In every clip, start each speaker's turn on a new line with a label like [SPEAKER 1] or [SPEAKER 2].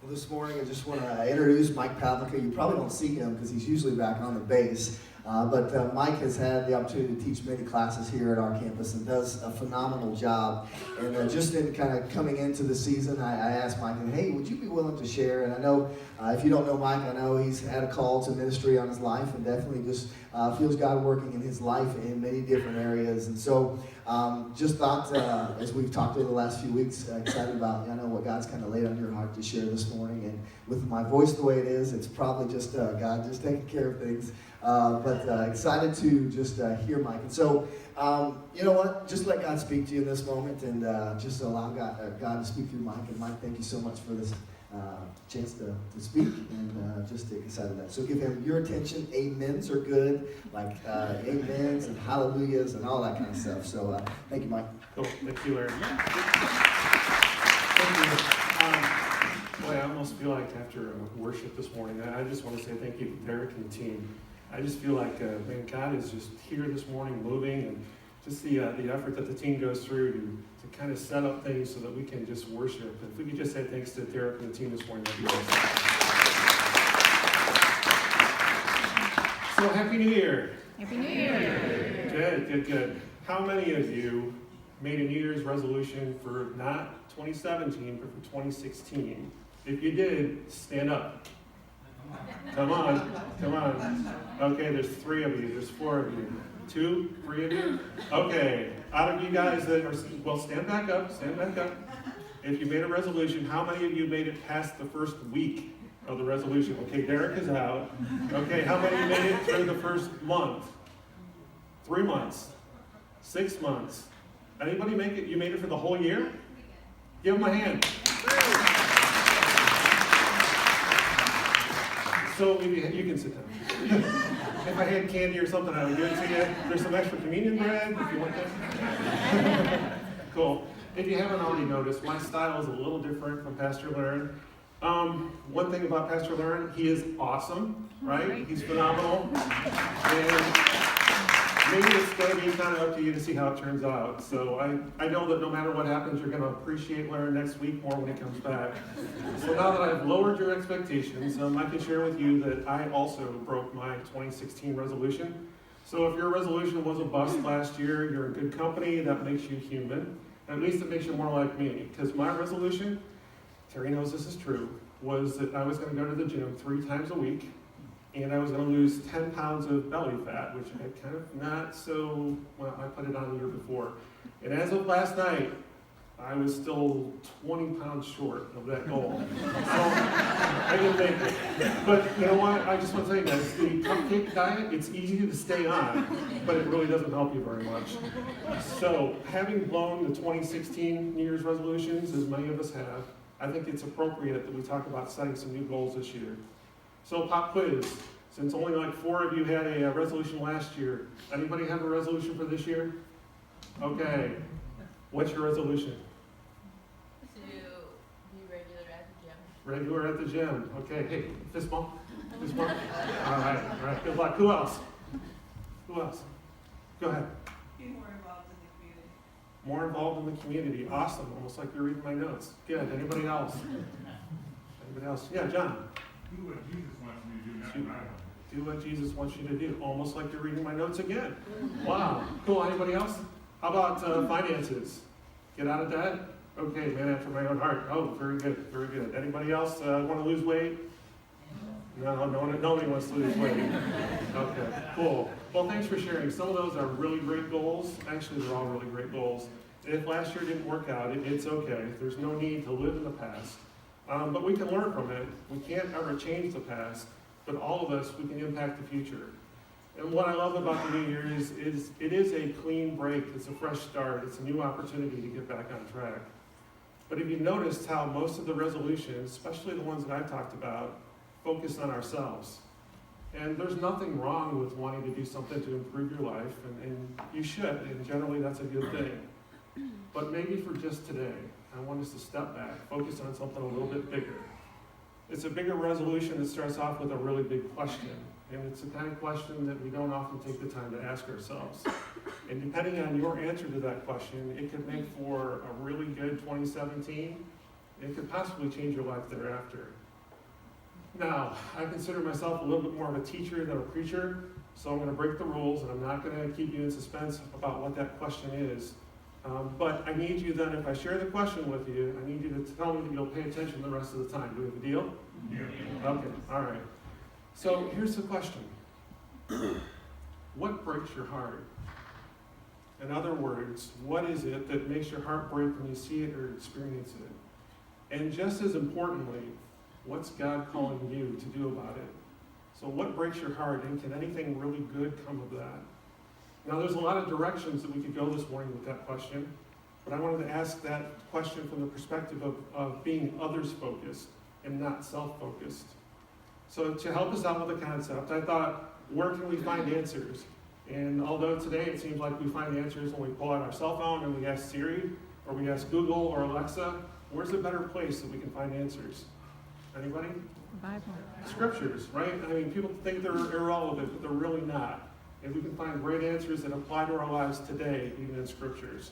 [SPEAKER 1] Well, this morning I just want to introduce Mike Pavlica. You probably don't see him because he's usually back on the bass. But Mike has had the opportunity to teach many classes here at our campus and does a phenomenal job. And just in kind of coming into the season, I asked Mike, hey, would you be willing to share? And I know if you don't know Mike, I know he's had a call to ministry on his life and definitely just feels God working in his life in many different areas. And so just thought, as we've talked over the last few weeks, excited about, I know what God's kind of laid on your heart to share this morning. And with my voice the way it is, it's probably just God just taking care of things. But excited to just hear Mike. And so, you know what? Just let God speak to you in this moment and just allow God to speak through Mike. And Mike, thank you so much for this chance to speak and just excited about that. So give him your attention. Amens are good, like amens and hallelujahs and all that kind of stuff. So thank you, Mike.
[SPEAKER 2] Cool. Thank you, Larry. Thank you. Boy, I almost feel like after worship this morning, I just want to say thank you to Derek and the team. I just feel like, man, God is just here this morning moving, and just the effort that the team goes through to kind of set up things so that we can just worship. If we could just say thanks to Derek and the team this morning, that'd be awesome. So, Happy New Year.
[SPEAKER 3] Happy New Year.
[SPEAKER 2] Good. How many of you made a New Year's resolution for not 2017, but for 2016? If you did, stand up. Come on. Okay, there's 3 of you, there's 4 of you. 2, 3 of you? Okay, out of you guys that are, well, stand back up. If you made a resolution, how many of you made it past the first week of the resolution? Okay, Derek is out. Okay, how many of you made it through the first month? 3 months? 6 months? Anybody make it? You made it for the whole year? Give them a hand. So you can sit down. If I had candy or something, I would give it to you. There's some extra communion bread if you want that. Cool. If you haven't already noticed, my style is a little different from Pastor Lauren. One thing about Pastor Lauren, he is awesome, right? He's phenomenal. And maybe it's going to be kind of up to you to see how it turns out. So I know that no matter what happens, you're going to appreciate Lauren next week more when he comes back. So now that I've lowered your expectations, I can share with you that I also broke my 2016 resolution. So if your resolution was a bust last year, you're in good company. That makes you human. At least it makes you more like me. Because my resolution, Terry knows this is true, was that I was going to go to the gym 3 times a week. And I was going to lose 10 pounds of belly fat, which I kind of not so, well, I put it on the year before. And as of last night, I was still 20 pounds short of that goal. So I didn't make it. But you know what? I just want to tell you guys, the cupcake diet, it's easy to stay on, but it really doesn't help you very much. So having blown the 2016 New Year's resolutions, as many of us have, I think it's appropriate that we talk about setting some new goals this year. So pop quiz, since only like 4 of you had a resolution last year, anybody have a resolution for this year? Okay, what's your resolution?
[SPEAKER 3] To be regular at the gym.
[SPEAKER 2] Regular at the gym, okay, hey, fist bump. All right, good luck. Who else? Go ahead.
[SPEAKER 4] Be more involved in the community.
[SPEAKER 2] More involved in the community, awesome, almost like you're reading my notes. Good, anybody else? Yeah, John.
[SPEAKER 5] Do what Jesus wants you to do, not what I want.
[SPEAKER 2] Do what Jesus wants you to do. Almost like you're reading my notes again. Wow. Cool. Anybody else? How about finances? Get out of debt? Okay, man after my own heart. Oh, very good. Anybody else want to lose weight? No, nobody wants to lose weight. Okay, cool. Well, thanks for sharing. Some of those are really great goals. Actually, they're all really great goals. And if last year didn't work out, it's okay. There's no need to live in the past. But we can learn from it. We can't ever change the past, but all of us, we can impact the future. And what I love about the New Year is it is a clean break. It's a fresh start. It's a new opportunity to get back on track. But if you've noticed how most of the resolutions, especially the ones that I've talked about, focus on ourselves. And there's nothing wrong with wanting to do something to improve your life, and you should, and generally that's a good thing. But maybe for just today, I want us to step back, focus on something a little bit bigger. It's a bigger resolution that starts off with a really big question. And it's the kind of question that we don't often take the time to ask ourselves. And depending on your answer to that question, it could make for a really good 2017, It could possibly change your life thereafter. Now, I consider myself a little bit more of a teacher than a preacher, so I'm going to break the rules, and I'm not going to keep you in suspense about what that question is. But I need you then, if I share the question with you, I need you to tell me that you'll pay attention the rest of the time. Do we have a deal?
[SPEAKER 5] Yeah.
[SPEAKER 2] Okay, all right. So here's the question. What breaks your heart? In other words, what is it that makes your heart break when you see it or experience it? And just as importantly, what's God calling you to do about it? So what breaks your heart, and can anything really good come of that? Now, there's a lot of directions that we could go this morning with that question, but I wanted to ask that question from the perspective of being others-focused and not self-focused. So to help us out with the concept, I thought, where can we find answers? And although today it seems like we find answers when we pull out our cell phone and we ask Siri, or we ask Google or Alexa, where's a better place that we can find answers? Anybody?
[SPEAKER 6] Bible.
[SPEAKER 2] Scriptures, right? I mean, people think they're irrelevant, but they're really not. And we can find great answers that apply to our lives today, even in Scriptures.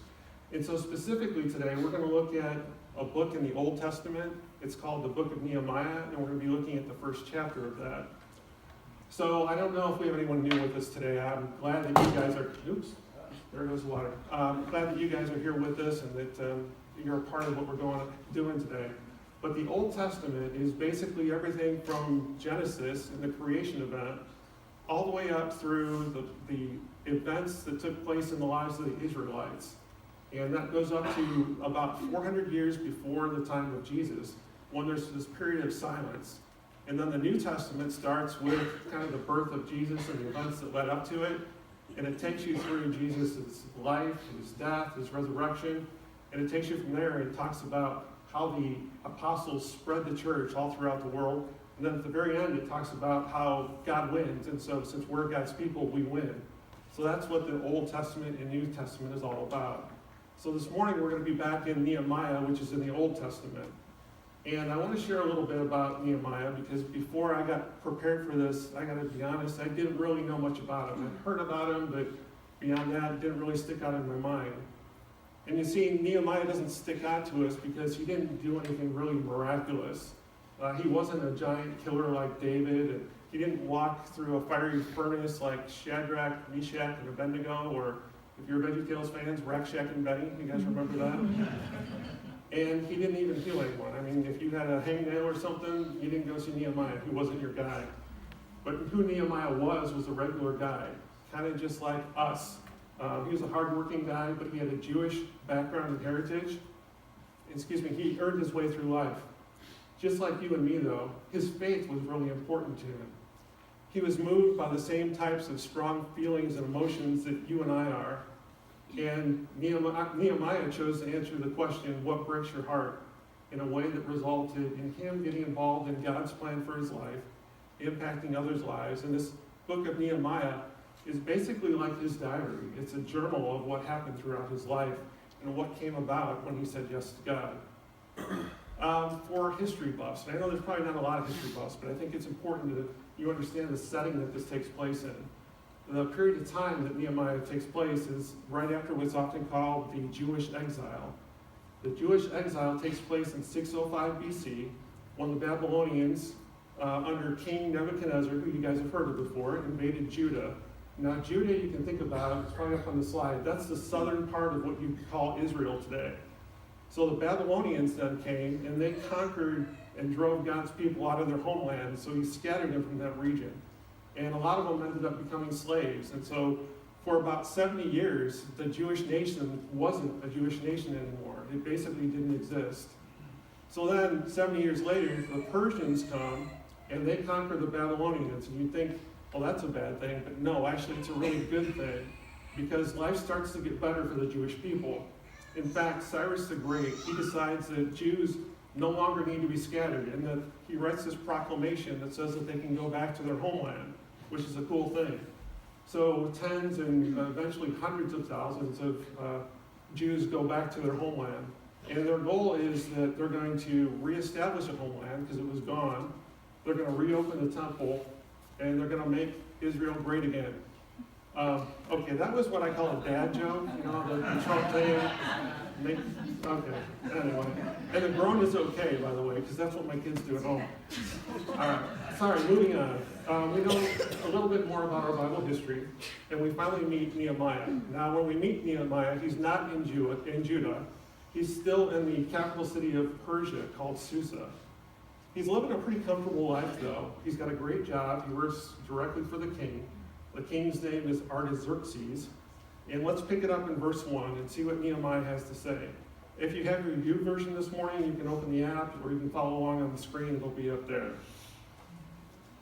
[SPEAKER 2] And so specifically today, we're going to look at a book in the Old Testament. It's called the Book of Nehemiah, and we're going to be looking at the first chapter of that. So I don't know if we have anyone new with us today. I'm glad that you guys are, oops, there goes the water. I'm glad that you guys are here with us and that you're a part of what we're doing today. But the Old Testament is basically everything from Genesis and the creation event all the way up through the events that took place in the lives of the Israelites. And that goes up to about 400 years before the time of Jesus, when there's this period of silence. And then the New Testament starts with kind of the birth of Jesus and the events that led up to it. And it takes you through Jesus' life, his death, his resurrection. And it takes you from there and talks about how the apostles spread the church all throughout the world. And then at the very end, it talks about how God wins. And so since we're God's people, we win. So that's what the Old Testament and New Testament is all about. So this morning, we're going to be back in Nehemiah, which is in the Old Testament. And I want to share a little bit about Nehemiah, because before I got prepared for this, I got to be honest, I didn't really know much about him. I'd heard about him, but beyond that, it didn't really stick out in my mind. And you see, Nehemiah doesn't stick out to us because he didn't do anything really miraculous. He wasn't a giant killer like David, and he didn't walk through a fiery furnace like Shadrach, Meshach, and Abednego, or if you're VeggieTales fans, Rack, Shack, and Benny. You guys remember that? And he didn't even heal anyone. I mean, if you had a hangnail or something, you didn't go see Nehemiah. He wasn't your guy. But who Nehemiah was a regular guy, kind of just like us. He was a hardworking guy, but he had a Jewish background and heritage. He earned his way through life. Just like you and me, though, his faith was really important to him. He was moved by the same types of strong feelings and emotions that you and I are. And Nehemiah chose to answer the question, what breaks your heart, in a way that resulted in him getting involved in God's plan for his life, impacting others' lives. And this book of Nehemiah is basically like his diary. It's a journal of what happened throughout his life and what came about when he said yes to God. For history buffs, and I know there's probably not a lot of history buffs, but I think it's important that you understand the setting that this takes place in. The period of time that Nehemiah takes place is right after what's often called the Jewish exile. The Jewish exile takes place in 605 BC when the Babylonians, under King Nebuchadnezzar, who you guys have heard of before, invaded Judah. Now, Judah, you can think about, it's probably up on the slide, that's the southern part of what you call Israel today. So the Babylonians then came, and they conquered and drove God's people out of their homeland, so he scattered them from that region. And a lot of them ended up becoming slaves. And so for about 70 years, the Jewish nation wasn't a Jewish nation anymore. It basically didn't exist. So then, 70 years later, the Persians come, and they conquer the Babylonians. And you think, well, that's a bad thing. But no, actually, it's a really good thing, because life starts to get better for the Jewish people. In fact, Cyrus the Great, he decides that Jews no longer need to be scattered, and that he writes this proclamation that says that they can go back to their homeland, which is a cool thing. So tens and eventually hundreds of thousands of Jews go back to their homeland. And their goal is that they're going to reestablish a homeland because it was gone. They're going to reopen the temple, and they're going to make Israel great again. Okay, that was what I call a dad joke, you know, the Trump thing. Make, okay, anyway. And the groan is okay, by the way, because that's what my kids do at home. All right, sorry, moving on. We know a little bit more about our Bible history, and we finally meet Nehemiah. Now, when we meet Nehemiah, he's not in Judah. He's still in the capital city of Persia called Susa. He's living a pretty comfortable life, though. He's got a great job. He works directly for the king. The king's name is Artaxerxes. And let's pick it up in verse 1 and see what Nehemiah has to say. If you have your U version this morning, you can open the app, or you can follow along on the screen. It'll be up there.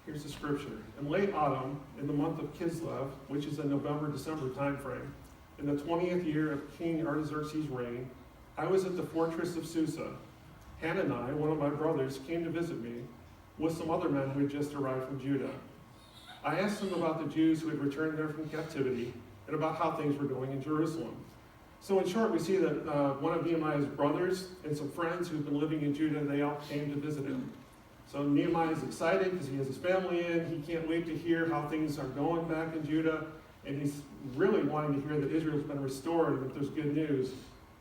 [SPEAKER 2] Here's the scripture. In late autumn, in the month of Kislev, which is a November-December time frame, in the 20th year of King Artaxerxes' reign, I was at the fortress of Susa. Hanani, one of my brothers, came to visit me with some other men who had just arrived from Judah. I asked them about the Jews who had returned there from captivity and about how things were going in Jerusalem. So in short, we see that one of Nehemiah's brothers and some friends who've been living in Judah, they all came to visit him. So Nehemiah is excited because he has his family in. He can't wait to hear how things are going back in Judah. And he's really wanting to hear that Israel's been restored and that there's good news.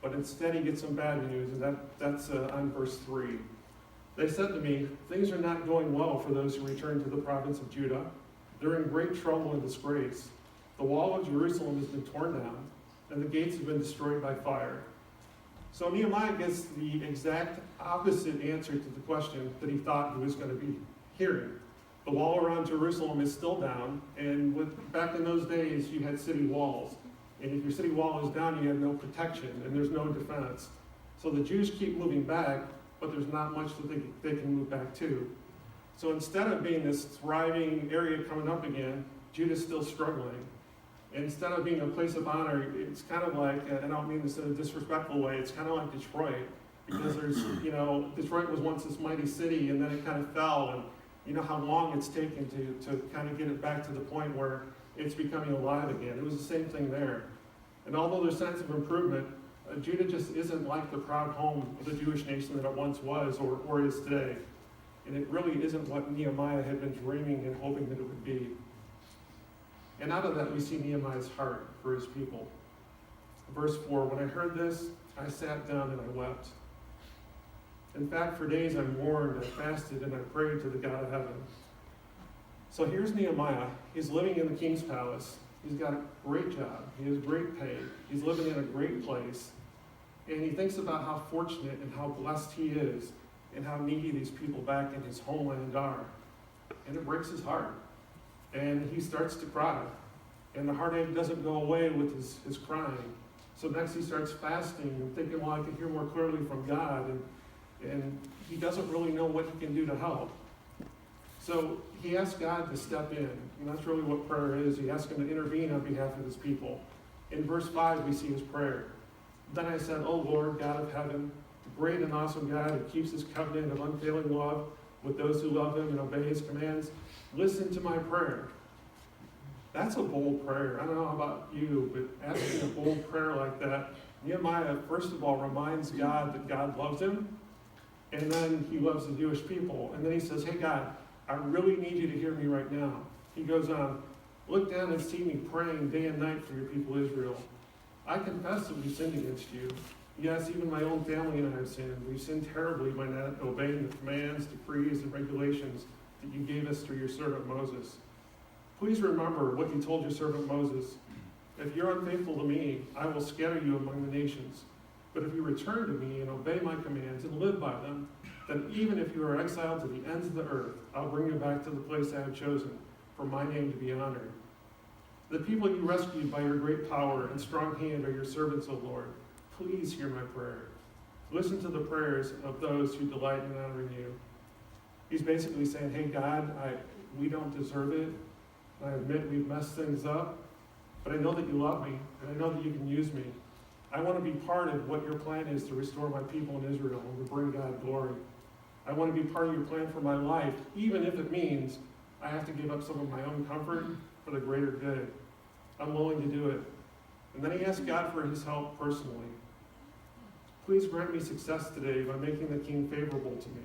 [SPEAKER 2] But instead he gets some bad news, and that's on verse 3. They said to me, things are not going well for those who return to the province of Judah. They're in great trouble and disgrace. The wall of Jerusalem has been torn down, and the gates have been destroyed by fire. So Nehemiah gets the exact opposite answer to the question that he thought he was going to be hearing. The wall around Jerusalem is still down, and back in those days you had city walls. And if your city wall is down, you have no protection, and there's no defense. So the Jews keep moving back, but there's not much that they can move back to. So instead of being this thriving area coming up again, Judah's still struggling. And instead of being a place of honor, it's kind of like, and I don't mean this in a disrespectful way, it's kind of like Detroit. Because Detroit was once this mighty city, and then it kind of fell, and you know how long it's taken to kind of get it back to the point where it's becoming alive again. It was the same thing there. And although there's signs of improvement, Judah just isn't like the proud home of the Jewish nation that it once was or is today. And it really isn't what Nehemiah had been dreaming and hoping that it would be. And out of that, we see Nehemiah's heart for his people. Verse 4, when I heard this, I sat down and I wept. In fact, for days I mourned, I fasted, and I prayed to the God of heaven. So here's Nehemiah. He's living in the king's palace. He's got a great job. He has great pay. He's living in a great place. And he thinks about how fortunate and how blessed he is and how needy these people back in his homeland are. And it breaks his heart. And he starts to cry. And the heartache doesn't go away with his crying. So next he starts fasting and thinking, well, I can hear more clearly from God. And he doesn't really know what he can do to help. So he asks God to step in, and that's really what prayer is. He asks him to intervene on behalf of his people. In verse 5, we see his prayer. Then I said, O Lord, God of heaven, the great and awesome God who keeps his covenant of unfailing love with those who love him and obey his commands, listen to my prayer. That's a bold prayer. I don't know about you, but asking a bold prayer like that, Nehemiah, first of all, reminds God that God loves him, and then he loves the Jewish people. And then he says, hey, God, I really need you to hear me right now. He goes on, look down and see me praying day and night for your people Israel. I confess that we sinned against you. Yes, even my own family and I have sinned. We've sinned terribly by not obeying the commands, decrees, and regulations that you gave us through your servant Moses. Please remember what you told your servant Moses. If you're unfaithful to me, I will scatter you among the nations. But if you return to me and obey my commands and live by them, then even if you are exiled to the ends of the earth, I'll bring you back to the place I have chosen for my name to be honored. The people you rescued by your great power and strong hand are your servants, O Lord. Please hear my prayer. Listen to the prayers of those who delight in honoring you. He's basically saying, hey, God, we don't deserve it. I admit we've messed things up, but I know that you love me, and I know that you can use me. I want to be part of what your plan is to restore my people in Israel and to bring God glory. I want to be part of your plan for my life, even if it means I have to give up some of my own comfort for the greater good. I'm willing to do it. And then he asked God for his help personally. Please grant me success today by making the king favorable to me.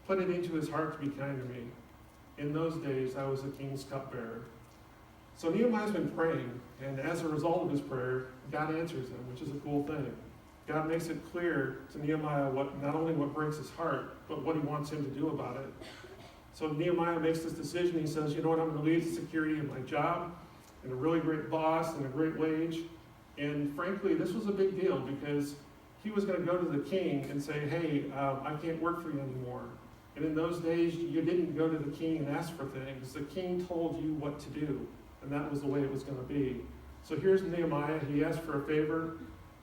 [SPEAKER 2] Put it into his heart to be kind to me. In those days, I was the king's cupbearer. So Nehemiah's been praying, and as a result of his prayer, God answers him, which is a cool thing. God makes it clear to Nehemiah not only what breaks his heart, but what he wants him to do about it. So Nehemiah makes this decision. He says, you know what, I'm going to leave the security of my job and a really great boss and a great wage. And frankly, this was a big deal because he was going to go to the king and say, hey, I can't work for you anymore. And in those days, you didn't go to the king and ask for things. The king told you what to do, and that was the way it was going to be. So here's Nehemiah. He asked for a favor,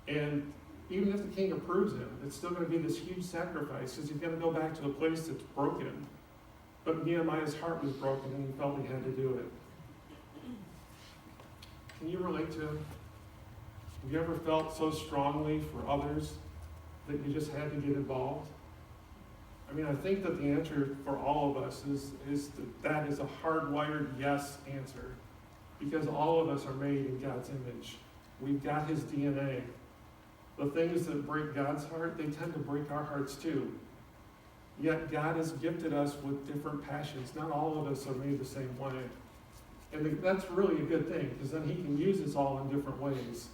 [SPEAKER 2] and even if the king approves him, it's still going to be this huge sacrifice because he's going to go back to a place that's broken. But Nehemiah's heart was broken, and he felt he had to do it. Can you relate to him? Have you ever felt so strongly for others that you just had to get involved? I mean, I think that the answer for all of us is that is a hardwired yes answer. Because all of us are made in God's image. We've got his DNA. The things that break God's heart, they tend to break our hearts too. Yet God has gifted us with different passions. Not all of us are made the same way. And that's really a good thing, because then he can use us all in different ways.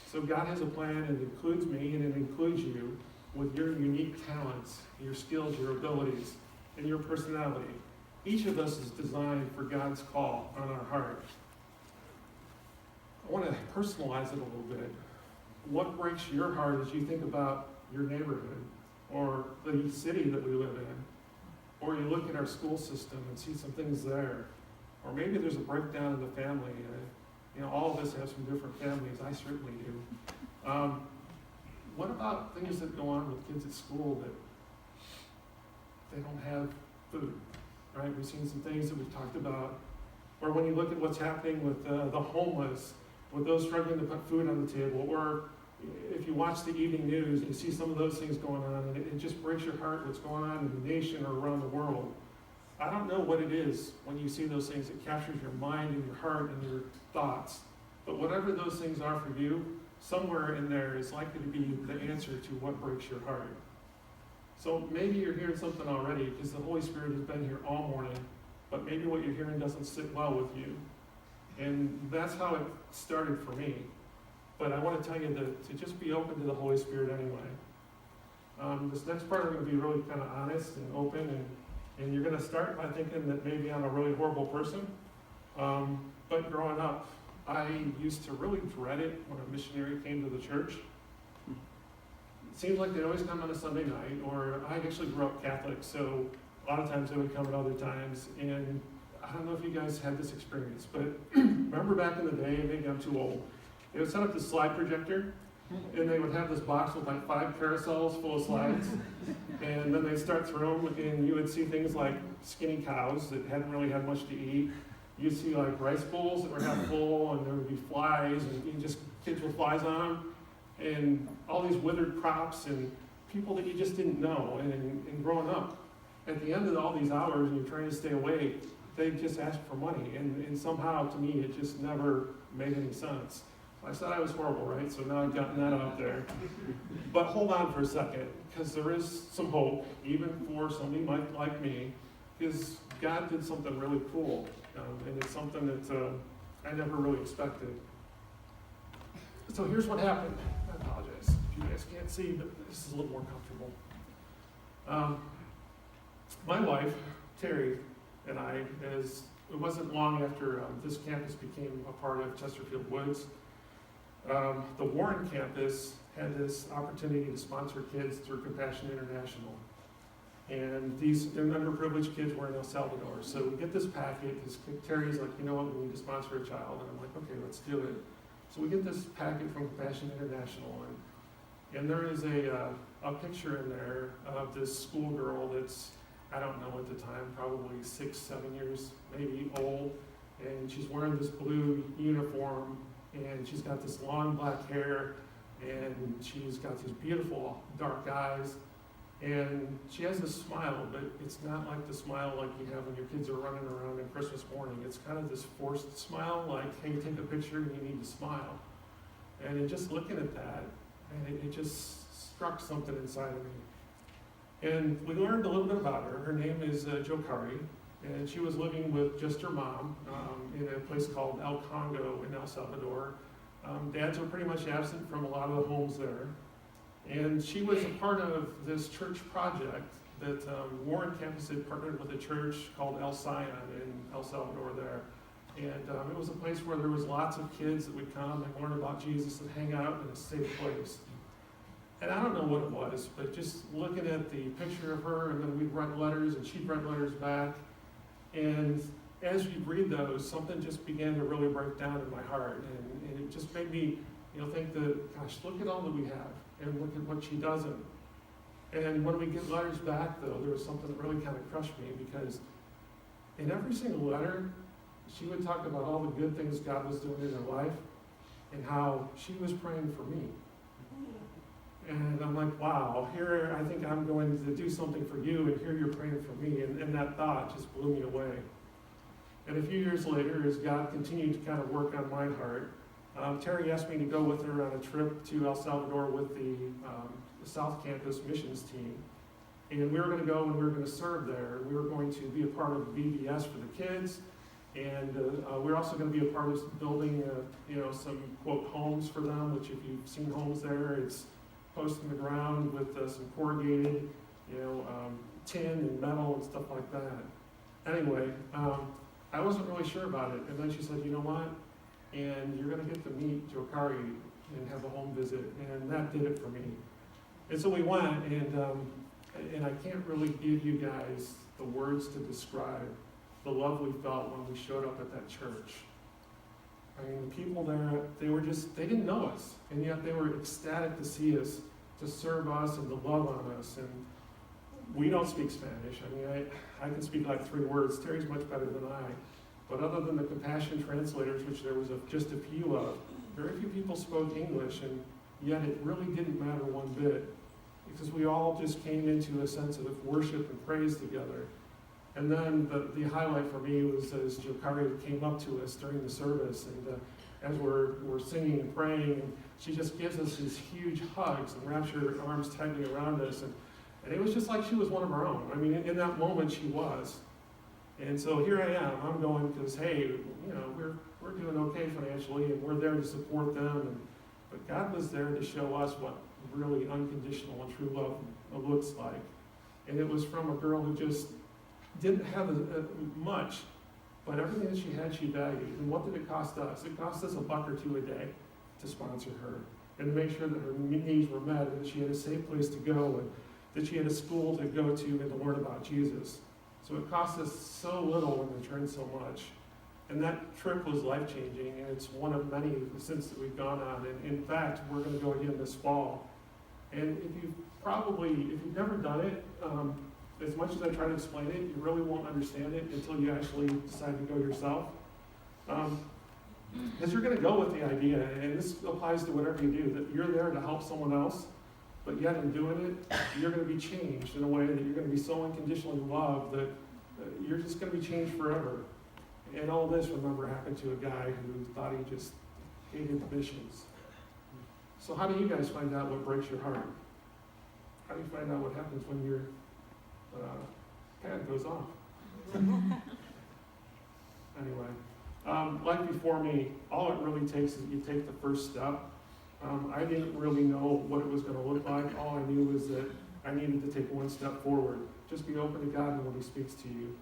[SPEAKER 2] So God has a plan, and it includes me, and it includes you with your unique talents, your skills, your abilities, and your personality. Each of us is designed for God's call on our heart. I want to personalize it a little bit. What breaks your heart as you think about your neighborhood or the city that we live in? Or you look at our school system and see some things there. Or maybe there's a breakdown in the family. All of us have some different families. I certainly do. What about things that go on with kids at school that they don't have food, right? We've seen some things that we've talked about. Or when you look at what's happening with the homeless, with those struggling to put food on the table, or if you watch the evening news and you see some of those things going on, and it just breaks your heart what's going on in the nation or around the world. I don't know what it is when you see those things that captures your mind and your heart and your thoughts, but whatever those things are for you, somewhere in there is likely to be the answer to what breaks your heart. So maybe you're hearing something already because the Holy Spirit has been here all morning, but maybe what you're hearing doesn't sit well with you. And that's how it started for me. But I want to tell you to just be open to the Holy Spirit anyway. This next part, I'm going to be really kind of honest and open, and you're going to start by thinking that maybe I'm a really horrible person. But growing up, I used to really dread it when a missionary came to the church. It seemed like they'd always come on a Sunday night, or I actually grew up Catholic, so a lot of times they would come at other times. And I don't know if you guys had this experience, but remember back in the day, maybe I'm too old, they would set up this slide projector, and they would have this box with like 5 carousels full of slides, and then they'd start through them, and you would see things like skinny cows that hadn't really had much to eat. You'd see like rice bowls that were half full, and there would be flies, and just kids with flies on them, and all these withered crops, and people that you just didn't know. And growing up, at the end of all these hours, and you're trying to stay awake, they just ask for money, and somehow, to me, it just never made any sense. I said I was horrible, right? So now I've gotten that out there. But hold on for a second, because there is some hope, even for somebody like me, because God did something really cool, and it's something that I never really expected. So here's what happened. I apologize if you guys can't see, but this is a little more comfortable. My wife, Terry, and I, it wasn't long after this campus became a part of Chesterfield Woods, the Warren campus had this opportunity to sponsor kids through Compassion International. And these underprivileged kids were in El Salvador. So we get this packet, because Terry's like, you know what, we need to sponsor a child. And I'm like, okay, let's do it. So we get this packet from Compassion International, and there is a picture in there of this schoolgirl that's, I don't know at the time, probably 6, 7 years maybe old, and she's wearing this blue uniform, and she's got this long black hair, and she's got these beautiful dark eyes, and she has this smile, but it's not like the smile like you have when your kids are running around on Christmas morning. It's kind of this forced smile, like, hey, take a picture and you need to smile. And in just looking at that, and it just struck something inside of me. And we learned a little bit about her. Her name is Jo Kari, and she was living with just her mom in a place called El Congo in El Salvador. Dads were pretty much absent from a lot of the homes there. And she was a part of this church project that Warren campus had partnered with a church called El Sion in El Salvador there. And it was a place where there was lots of kids that would come and learn about Jesus and hang out in a safe place. And I don't know what it was, but just looking at the picture of her, and then we'd write letters, and she'd write letters back. And as you'd read those, something just began to really break down in my heart. And it just made me, think that, gosh, look at all that we have, and look at what she doesn't. And when we get letters back, though, there was something that really kind of crushed me, because in every single letter, she would talk about all the good things God was doing in her life, and how she was praying for me. And I'm like, wow, here I think I'm going to do something for you, and here you're praying for me. And that thought just blew me away. And a few years later, as God continued to kind of work on my heart, Terry asked me to go with her on a trip to El Salvador with the South Campus missions team. And we were going to go and we were going to serve there. We were going to be a part of VBS for the kids. And we were also going to be a part of building, some, quote, homes for them, which if you've seen homes there, it's posts in the ground with some corrugated, tin and metal and stuff like that. Anyway, I wasn't really sure about it. And then she said, you know what? And you're going to get to meet Jokari and have a home visit. And that did it for me. And so we went, and I can't really give you guys the words to describe the love we felt when we showed up at that church. I mean, the people there, they didn't know us, and yet they were ecstatic to see us, to serve us, and to love on us. And we don't speak Spanish. I mean, I can speak like 3 words. Terry's much better than I. But other than the compassion translators, which there was just a few of, very few people spoke English, and yet it really didn't matter one bit, because we all just came into a sense of worship and praise together. And then the highlight for me was as Jokari came up to us during the service, and as we're singing and praying, and she just gives us these huge hugs and wraps her arms tightly around us, and it was just like she was one of our own. I mean, in that moment, she was. And so here I am. I'm going because, hey, we're doing okay financially, and we're there to support them. But God was there to show us what really unconditional and true love looks like. And it was from a girl who just didn't have much, but everything that she had, she valued. And what did it cost us? It cost us $1 or $2 a day to sponsor her and to make sure that her needs were met, and that she had a safe place to go, and that she had a school to go to and to learn about Jesus. So it cost us so little in return so much. And that trip was life-changing, and it's one of many since that we've gone on. And in fact, we're going to go again this fall. And if you've never done it, as much as I try to explain it, you really won't understand it until you actually decide to go yourself. Because you're going to go with the idea, and this applies to whatever you do, that you're there to help someone else, but yet in doing it, you're going to be changed in a way that you're going to be so unconditionally loved that you're just going to be changed forever. And all this, remember, happened to a guy who thought he just hated missions. So how do you guys find out what breaks your heart? How do you find out what happens when your pad goes off? Anyway, like before me, all it really takes is you take the first step. I didn't really know what it was going to look like. All I knew was that I needed to take one step forward. Just be open to God and when He speaks to you.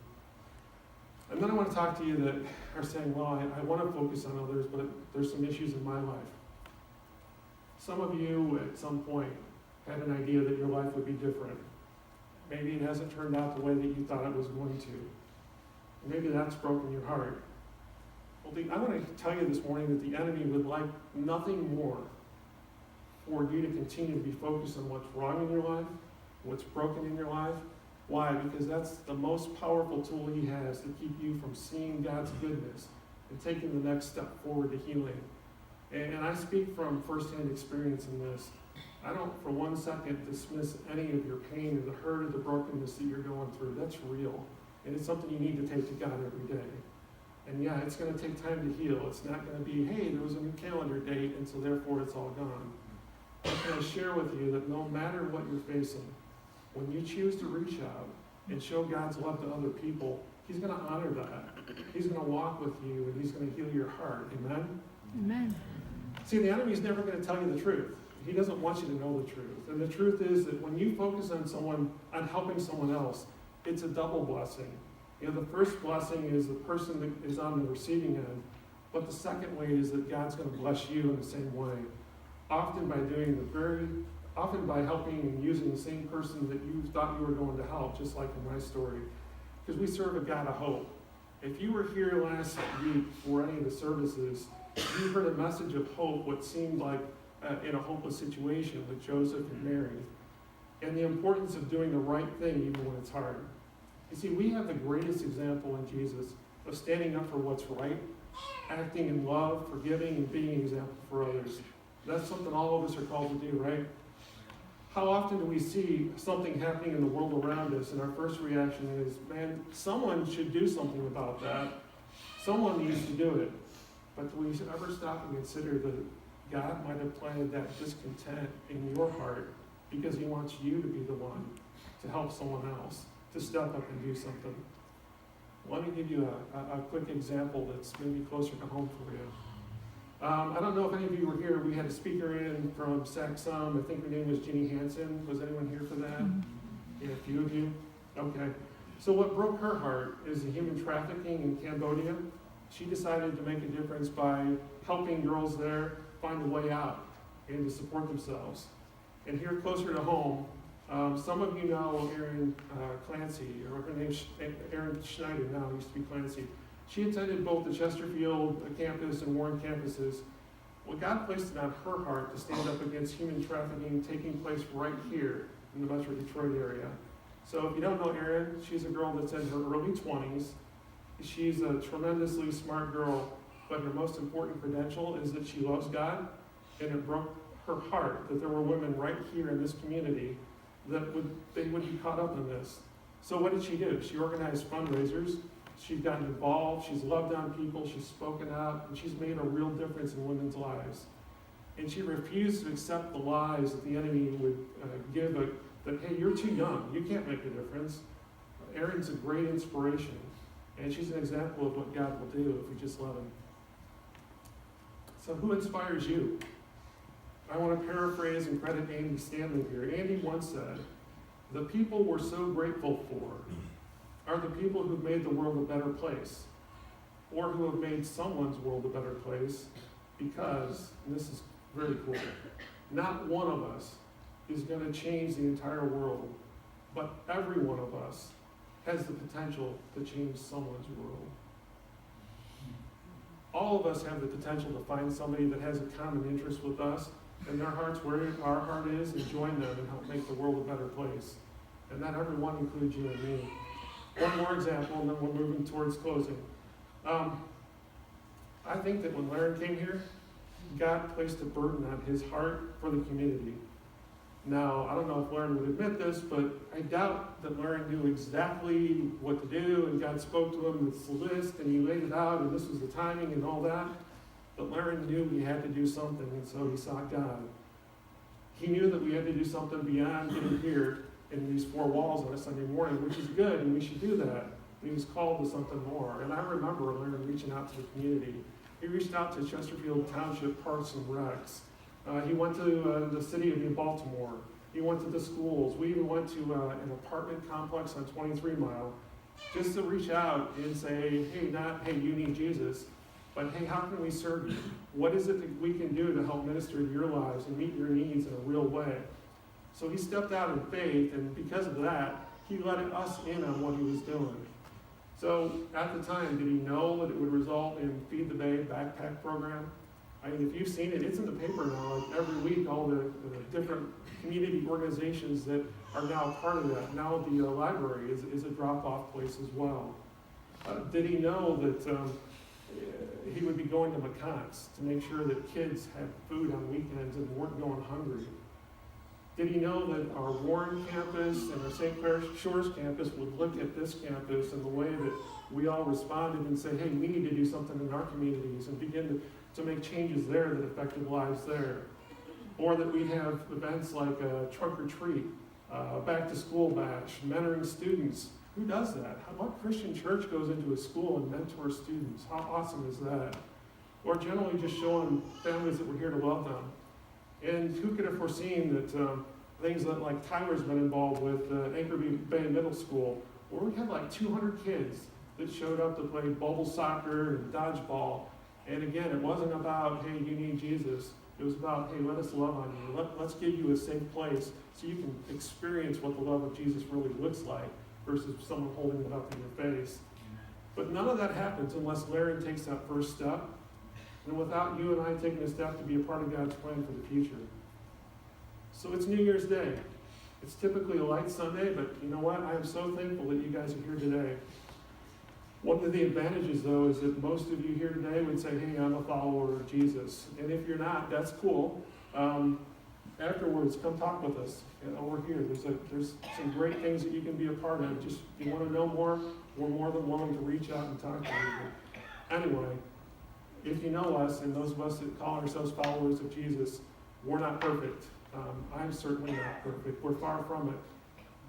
[SPEAKER 2] And then I want to talk to you that are saying, well, I want to focus on others, but there's some issues in my life. Some of you at some point had an idea that your life would be different. Maybe it hasn't turned out the way that you thought it was going to. Maybe that's broken your heart. Well, I want to tell you this morning that the enemy would like nothing more for you to continue to be focused on what's wrong in your life, what's broken in your life. Why? Because that's the most powerful tool he has to keep you from seeing God's goodness and taking the next step forward to healing. And I speak from firsthand experience in this. I don't for one second dismiss any of your pain or the hurt or the brokenness that you're going through. That's real. And it's something you need to take to God every day. And yeah, it's going to take time to heal. It's not going to be, hey, there was a new calendar date, and so therefore it's all gone. I'm going to share with you that no matter what you're facing, when you choose to reach out and show God's love to other people, He's going to honor that. He's going to walk with you, and He's going to heal your heart. Amen?
[SPEAKER 6] Amen.
[SPEAKER 2] See, the enemy's never going to tell you the truth. He doesn't want you to know the truth. And the truth is that when you focus on someone, on helping someone else, it's a double blessing. You know, the first blessing is the person that is on the receiving end, but the second way is that God's going to bless you in the same way. Often by helping and using the same person that you thought you were going to help, just like in my story. Because we serve a God of hope. If you were here last week for any of the services, you heard a message of hope, what seemed like in a hopeless situation with Joseph and Mary, and the importance of doing the right thing even when it's hard. You see, we have the greatest example in Jesus of standing up for what's right, acting in love, forgiving, and being an example for others. That's something all of us are called to do, right? How often do we see something happening in the world around us, and our first reaction is, man, someone should do something about that. Someone needs to do it. But do we ever stop and consider that God might have planted that discontent in your heart because he wants you to be the one to help someone else, to step up and do something? Let me give you a quick example that's maybe closer to home for you. I don't know if any of you were here. We had a speaker in from Saxum. I think her name was Ginny Hansen. Was anyone here for that? Yeah, a few of you? Okay. So what broke her heart is the human trafficking in Cambodia. She decided to make a difference by helping girls there find a way out and to support themselves. And here closer to home, some of you know Erin Clancy, or her name's Erin Schneider now, used to be Clancy. She attended both the Chesterfield campus and Warren campuses. Well, God placed it on her heart to stand up against human trafficking taking place right here in the Metro Detroit area. So if you don't know Erin, she's a girl that's in her early 20s. She's a tremendously smart girl, but her most important credential is that she loves God, and it broke her heart that there were women right here in this community that would be caught up in this. So what did she do? She organized fundraisers. She's gotten involved. She's loved on people. She's spoken out, and she's made a real difference in women's lives. And she refused to accept the lies that the enemy would give that, hey, you're too young. You can't make a difference. Erin's a great inspiration, and she's an example of what God will do if we just let him. So who inspires you? I want to paraphrase and credit Andy Stanley here. Andy once said, "The people we're so grateful for are the people who've made the world a better place, or who have made someone's world a better place, because," and this is very cool, "not one of us is going to change the entire world, but every one of us has the potential to change someone's world." All of us have the potential to find somebody that has a common interest with us, and their heart's where our heart is, and join them and help make the world a better place. And that everyone includes you and me. One more example, and then we're moving towards closing. I think that when Larry came here, God placed a burden on his heart for the community. Now, I don't know if Larry would admit this, but I doubt that Larry knew exactly what to do, and God spoke to him with the list, and he laid it out, and this was the timing and all that. But Larry knew he had to do something, and so he sought God. He knew that we had to do something beyond getting here in these four walls on a Sunday morning, which is good, and we should do that. But he was called to something more. And I remember Larry reaching out to the community. He reached out to Chesterfield Township Parks and Recs. He went to the city of New Baltimore. He went to the schools. We even went to an apartment complex on 23 Mile, just to reach out and say, hey, not, hey, you need Jesus, but hey, how can we serve you? What is it that we can do to help minister to your lives and meet your needs in a real way? So he stepped out in faith, and because of that, he let us in on what he was doing. So at the time, did he know that it would result in Feed the Bay backpack program? I mean, if you've seen it, it's in the paper now. Like every week, all the different community organizations that are now part of that. Now the library is a drop-off place as well. Did he know that he would be going to McCott's to make sure that kids had food on weekends and weren't going hungry? Did he know that our Warren campus and our St. Clair Shores campus would look at this campus and the way that we all responded and say, hey, we need to do something in our communities and begin to make changes there that affected lives there? Or that we'd have events like a trunk or treat, back to school bash, mentoring students. Who does that? What Christian church goes into a school and mentors students? How awesome is that? Or generally just showing families that we're here to love them. And who could have foreseen that things that like Tyler's been involved with, Anchor Bay Middle School, where we had like 200 kids that showed up to play bubble soccer and dodgeball. And again, it wasn't about, hey, you need Jesus. It was about, hey, let us love on you. Let's give you a safe place so you can experience what the love of Jesus really looks like versus someone holding it up in your face. But none of that happens unless Larry takes that first step, and without you and I taking a step to be a part of God's plan for the future. So it's New Year's Day. It's typically a light Sunday, but you know what? I am so thankful that you guys are here today. One of the advantages, though, is that most of you here today would say, hey, I'm a follower of Jesus. And if you're not, that's cool. Afterwards, come talk with us. We're here. There's some great things that you can be a part of. Just if you want to know more, we're more than willing to reach out and talk to you. But anyway, if you know us, and those of us that call ourselves followers of Jesus, we're not perfect. I'm certainly not perfect. We're far from it.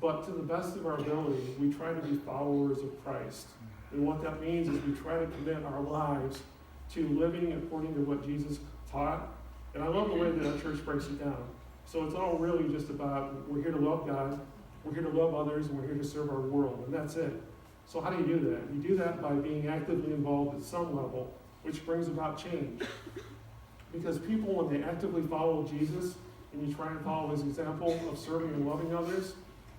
[SPEAKER 2] But to the best of our ability, we try to be followers of Christ. And what that means is we try to commit our lives to living according to what Jesus taught. And I love the way that our church breaks it down. So it's all really just about, we're here to love God, we're here to love others, and we're here to serve our world. And that's it. So how do you do that? You do that by being actively involved at some level, which brings about change. Because people, when they actively follow Jesus, and you try and follow his example of serving and loving others,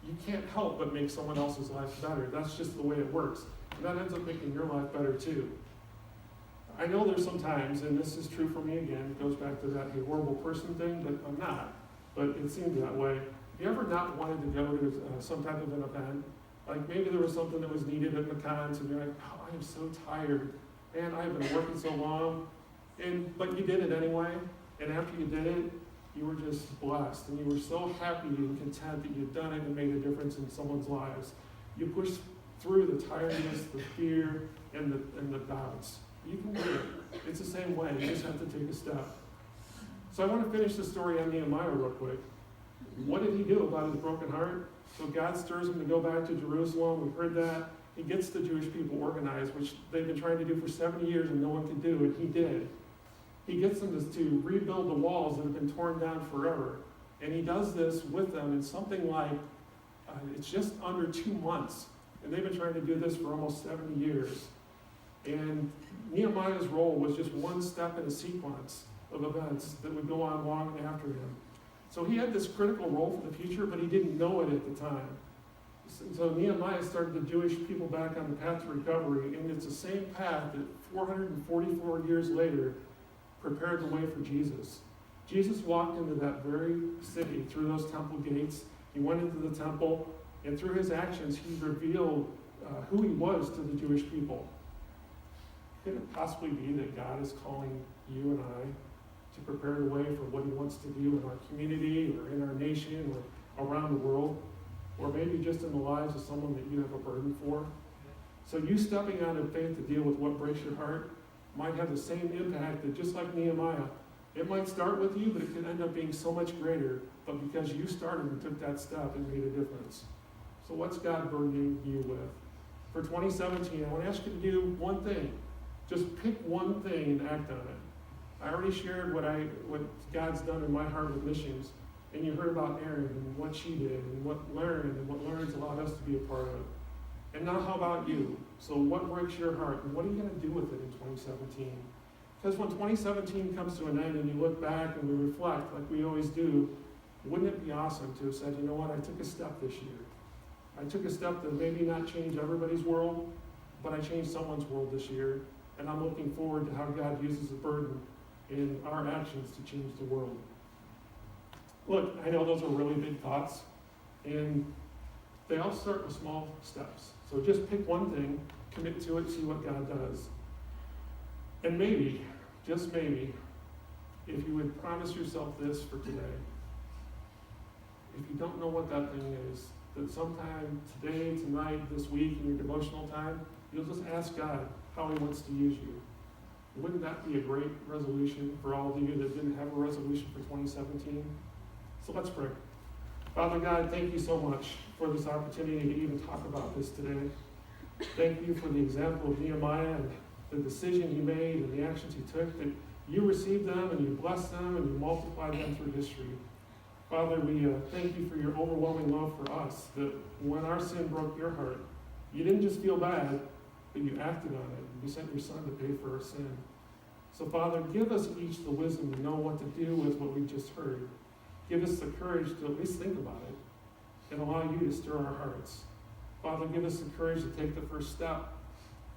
[SPEAKER 2] you can't help but make someone else's life better. That's just the way it works. And that ends up making your life better too. I know there's some times, and this is true for me again, it goes back to that horrible person thing, but I'm not. But it seemed that way. Have you ever not wanted to go to some type of an event? Like maybe there was something that was needed at McConn's, and you're like, oh, I am so tired. Man, I've been working so long. But you did it anyway. And after you did it, you were just blessed. And you were so happy and content that you'd done it and made a difference in someone's lives. You pushed through the tiredness, the fear, and the doubts. You can do it. It's the same way. You just have to take a step. So I want to finish the story on Nehemiah real quick. What did he do about his broken heart? So God stirs him to go back to Jerusalem. We heard that. He gets the Jewish people organized, which they've been trying to do for 70 years and no one could do, and he did. He gets them to rebuild the walls that have been torn down forever. And he does this with them in something like, it's just under 2 months. And they've been trying to do this for almost 70 years. And Nehemiah's role was just one step in a sequence of events that would go on long after him. So he had this critical role for the future, but he didn't know it at the time. So Nehemiah started the Jewish people back on the path to recovery, and it's the same path that 444 years later prepared the way for Jesus. Jesus walked into that very city through those temple gates. He went into the temple, and through his actions, he revealed who he was to the Jewish people. Could it possibly be that God is calling you and I to prepare the way for what he wants to do in our community or in our nation or around the world? Or maybe just in the lives of someone that you have a burden for? So you stepping out in faith to deal with what breaks your heart might have the same impact that just like Nehemiah, it might start with you, but it could end up being so much greater, but because you started and took that step, it made a difference. So what's God burdening you with? For 2017, I want to ask you to do one thing. Just pick one thing and act on it. I already shared what God's done in my heart with missions, and you heard about Erin and what she did, and what Lauren's allowed us to be a part of. And now how about you? So what breaks your heart, and what are you going to do with it in 2017? Because when 2017 comes to an end and you look back and we reflect, like we always do, wouldn't it be awesome to have said, you know what, I took a step this year. I took a step that maybe not change everybody's world, but I changed someone's world this year, and I'm looking forward to how God uses the burden in our actions to change the world. Look, I know those are really big thoughts, and they all start with small steps. So just pick one thing, commit to it, see what God does. And maybe, just maybe, if you would promise yourself this for today, if you don't know what that thing is, that sometime today, tonight, this week, in your devotional time, you'll just ask God how he wants to use you. Wouldn't that be a great resolution for all of you that didn't have a resolution for 2017? So let's pray. Father God, thank you so much for this opportunity to even talk about this today. Thank you for the example of Nehemiah and the decision he made and the actions he took that You received them and you blessed them and you multiplied them through history. Father, we thank you for your overwhelming love for us, that when our sin broke your heart, you didn't just feel bad, but you acted on it. You sent your son to pay for our sin. So Father, give us each the wisdom to know what to do with what we just heard. Give us the courage to at least think about it and allow you to stir our hearts. Father, give us the courage to take the first step.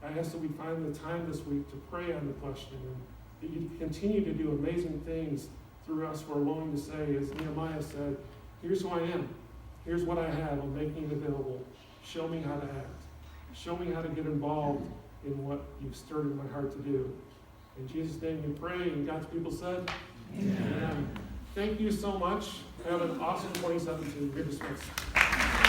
[SPEAKER 2] I ask that we find the time this week to pray on the question, and that you continue to do amazing things through us who are willing to say, as Nehemiah said, here's who I am. Here's what I have. I'm making it available. Show me how to act. Show me how to get involved in what you've stirred in my heart to do. In Jesus' name we pray, and God's people said, Amen. Thank you so much. Have an awesome 2017. You're dismissed.